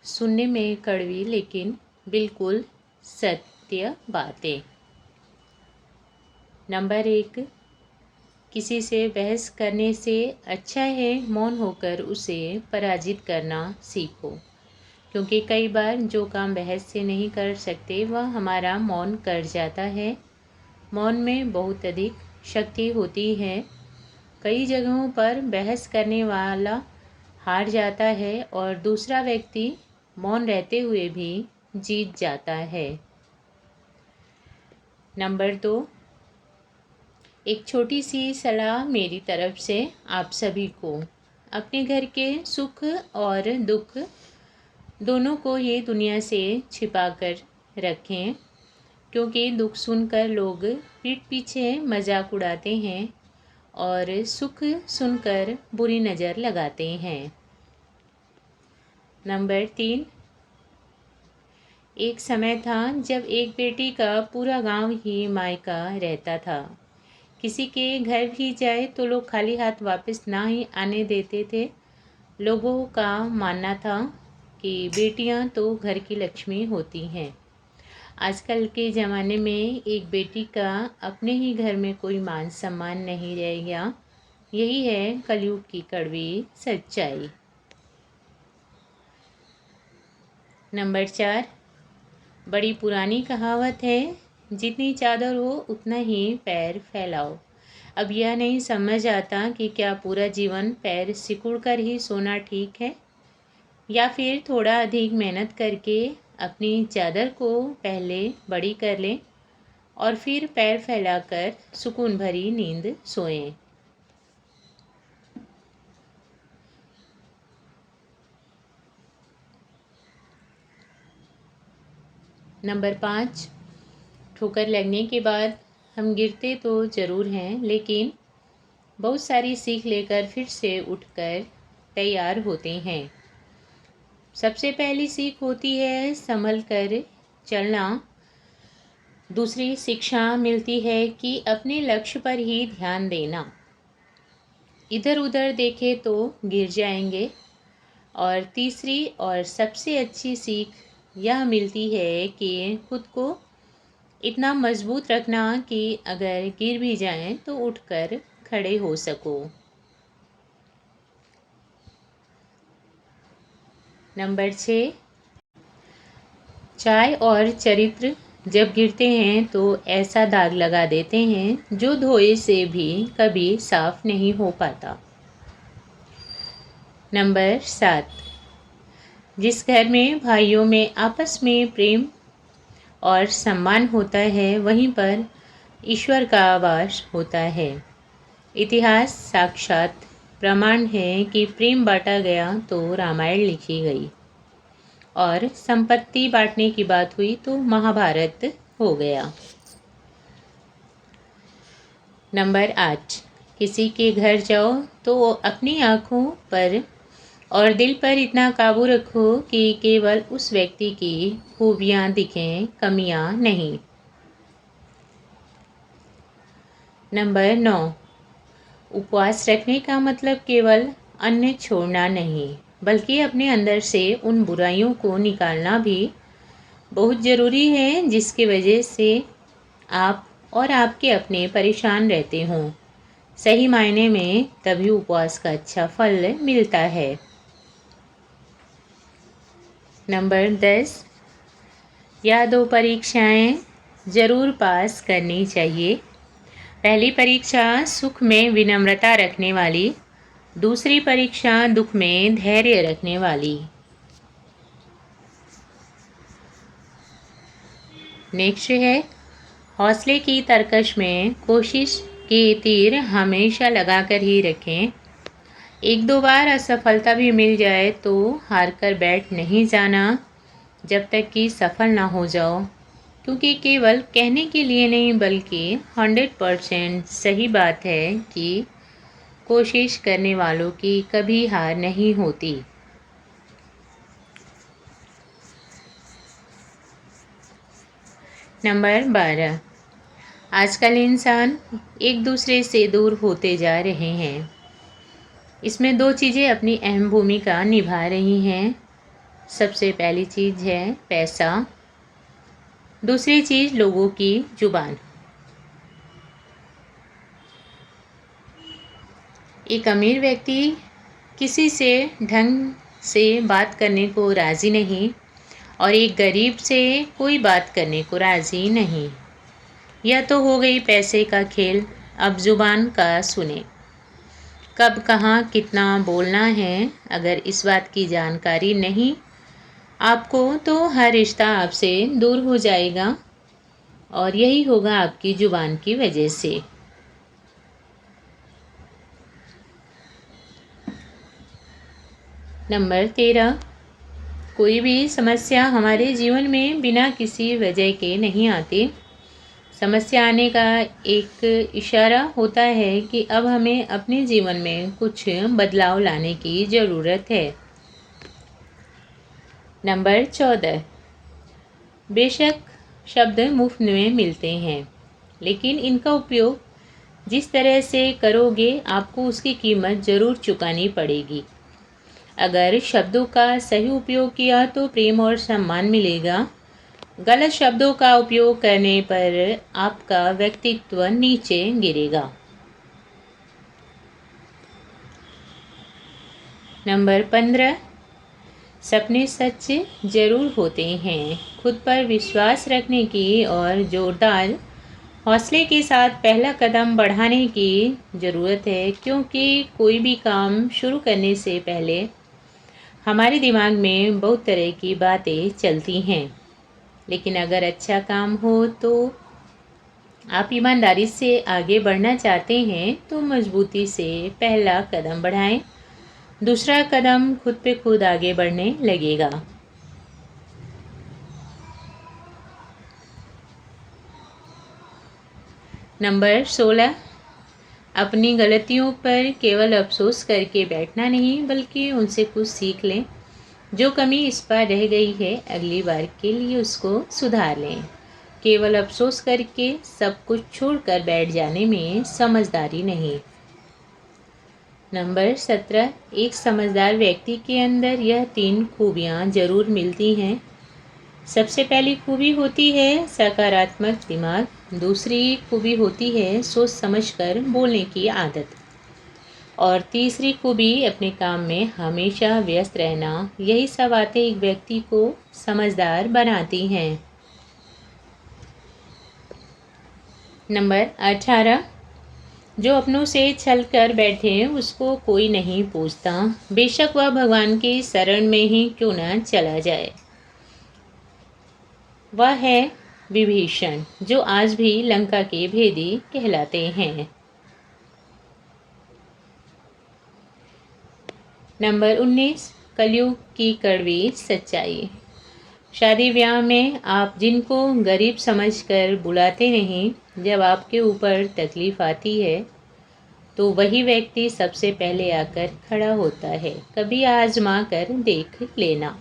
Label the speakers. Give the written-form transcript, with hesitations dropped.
Speaker 1: सुनने में कड़वी लेकिन बिल्कुल सत्य बातें। नंबर 1, किसी से बहस करने से अच्छा है मौन होकर उसे पराजित करना सीखो, क्योंकि कई बार जो काम बहस से नहीं कर सकते वह हमारा मौन कर जाता है। मौन में बहुत अधिक शक्ति होती है। कई जगहों पर बहस करने वाला हार जाता है और दूसरा व्यक्ति मौन रहते हुए भी जीत जाता है। नंबर 2, एक छोटी सी सलाह मेरी तरफ से आप सभी को। अपने घर के सुख और दुख दोनों को ये दुनिया से छिपा कर रखें, क्योंकि दुख सुनकर लोग पीठ पीछे मजाक उड़ाते हैं और सुख सुनकर बुरी नज़र लगाते हैं। नंबर 3, एक समय था जब एक बेटी का पूरा गांव ही मायका रहता था। किसी के घर भी जाए तो लोग खाली हाथ वापस ना ही आने देते थे। लोगों का मानना था कि बेटियां तो घर की लक्ष्मी होती हैं। आजकल के ज़माने में एक बेटी का अपने ही घर में कोई मान सम्मान नहीं रह गया। यही है कलयुग की कड़वी सच्चाई। नंबर 4, बड़ी पुरानी कहावत है, जितनी चादर हो उतना ही पैर फैलाओ। अब यह नहीं समझ आता कि क्या पूरा जीवन पैर सिकुड़ कर ही सोना ठीक है, या फिर थोड़ा अधिक मेहनत करके अपनी चादर को पहले बड़ी कर लें और फिर पैर फैलाकर सुकून भरी नींद सोएं। नंबर 5, ठोकर लगने के बाद हम गिरते तो ज़रूर हैं, लेकिन बहुत सारी सीख लेकर फिर से उठकर तैयार होते हैं। सबसे पहली सीख होती है संभल कर चलना। दूसरी शिक्षा मिलती है कि अपने लक्ष्य पर ही ध्यान देना। इधर उधर देखे तो गिर जाएंगे। और तीसरी और सबसे अच्छी सीख यह मिलती है कि खुद को इतना मजबूत रखना कि अगर गिर भी जाएं तो उठकर खड़े हो सको। नंबर 6, चाय और चरित्र जब गिरते हैं तो ऐसा दाग लगा देते हैं जो धोए से भी कभी साफ नहीं हो पाता। नंबर 7, जिस घर में भाइयों में आपस में प्रेम और सम्मान होता है वहीं पर ईश्वर का वास होता है। इतिहास साक्षात प्रमाण है कि प्रेम बांटा गया तो रामायण लिखी गई और संपत्ति बांटने की बात हुई तो महाभारत हो गया। नंबर 8, किसी के घर जाओ तो अपनी आँखों पर और दिल पर इतना काबू रखो कि केवल उस व्यक्ति की खूबियाँ दिखें, कमियाँ नहीं। नंबर 9, उपवास रखने का मतलब केवल अन्न छोड़ना नहीं, बल्कि अपने अंदर से उन बुराइयों को निकालना भी बहुत ज़रूरी है जिसकी वजह से आप और आपके अपने परेशान रहते हों। सही मायने में तभी उपवास का अच्छा फल मिलता है। नंबर 10, यह 2 परीक्षाएं ज़रूर पास करनी चाहिए। पहली परीक्षा सुख में विनम्रता रखने वाली, दूसरी परीक्षा दुख में धैर्य रखने वाली। नेक्स्ट है, हौसले की तरकश में कोशिश के तीर हमेशा लगाकर ही रखें। एक दो बार असफलता भी मिल जाए तो हार कर बैठ नहीं जाना जब तक कि सफल ना हो जाओ, क्योंकि केवल कहने के लिए नहीं बल्कि 100% सही बात है कि कोशिश करने वालों की कभी हार नहीं होती। नंबर 12, आजकल इंसान एक दूसरे से दूर होते जा रहे हैं। इसमें 2 चीज़ें अपनी अहम भूमिका निभा रही हैं, सबसे पहली चीज़ है पैसा। दूसरी चीज़ लोगों की जुबान। एक अमीर व्यक्ति किसी से ढंग से बात करने को राज़ी नहीं और एक गरीब से कोई बात करने को राज़ी नहीं। यह तो हो गई पैसे का खेल। अब जुबान का सुने। कब कहाँ कितना बोलना है, अगर इस बात की जानकारी नहीं आपको तो हर रिश्ता आपसे दूर हो जाएगा और यही होगा आपकी जुबान की वजह से। नंबर 13, कोई भी समस्या हमारे जीवन में बिना किसी वजह के नहीं आती। समस्या आने का एक इशारा होता है कि अब हमें अपने जीवन में कुछ बदलाव लाने की ज़रूरत है। नंबर 14, बेशक शब्द मुफ्त में मिलते हैं, लेकिन इनका उपयोग जिस तरह से करोगे आपको उसकी कीमत ज़रूर चुकानी पड़ेगी। अगर शब्दों का सही उपयोग किया तो प्रेम और सम्मान मिलेगा। गलत शब्दों का उपयोग करने पर आपका व्यक्तित्व नीचे गिरेगा। नंबर 15, सपने सच जरूर होते हैं। खुद पर विश्वास रखने की और जोरदार हौसले के साथ पहला कदम बढ़ाने की ज़रूरत है, क्योंकि कोई भी काम शुरू करने से पहले हमारे दिमाग में बहुत तरह की बातें चलती हैं। लेकिन अगर अच्छा काम हो तो आप ईमानदारी से आगे बढ़ना चाहते हैं तो मजबूती से पहला कदम बढ़ाएं। दूसरा कदम खुद पे खुद आगे बढ़ने लगेगा। नंबर 16, अपनी गलतियों पर केवल अफसोस करके बैठना नहीं, बल्कि उनसे कुछ सीख लें। जो कमी इस बार रह गई है अगली बार के लिए उसको सुधार लें। केवल अफसोस करके सब कुछ छोड़कर बैठ जाने में समझदारी नहीं। नंबर 17, एक समझदार व्यक्ति के अंदर यह 3 खूबियाँ जरूर मिलती हैं। सबसे पहली खूबी होती है सकारात्मक दिमाग। दूसरी खूबी होती है सोच समझकर बोलने की आदत। और तीसरी खूबी अपने काम में हमेशा व्यस्त रहना। यही सब बातें एक व्यक्ति को समझदार बनाती हैं। नंबर 18, जो अपनों से छल कर बैठे उसको कोई नहीं पूछता, बेशक वह भगवान की शरण में ही क्यों न चला जाए। वह है विभीषण, जो आज भी लंका के भेदी कहलाते हैं। नंबर 19, कलयुग की कड़वी सच्चाई। शादी ब्याह में आप जिनको गरीब समझकर बुलाते नहीं, जब आपके ऊपर तकलीफ आती है तो वही व्यक्ति सबसे पहले आकर खड़ा होता है। कभी आजमा कर देख लेना।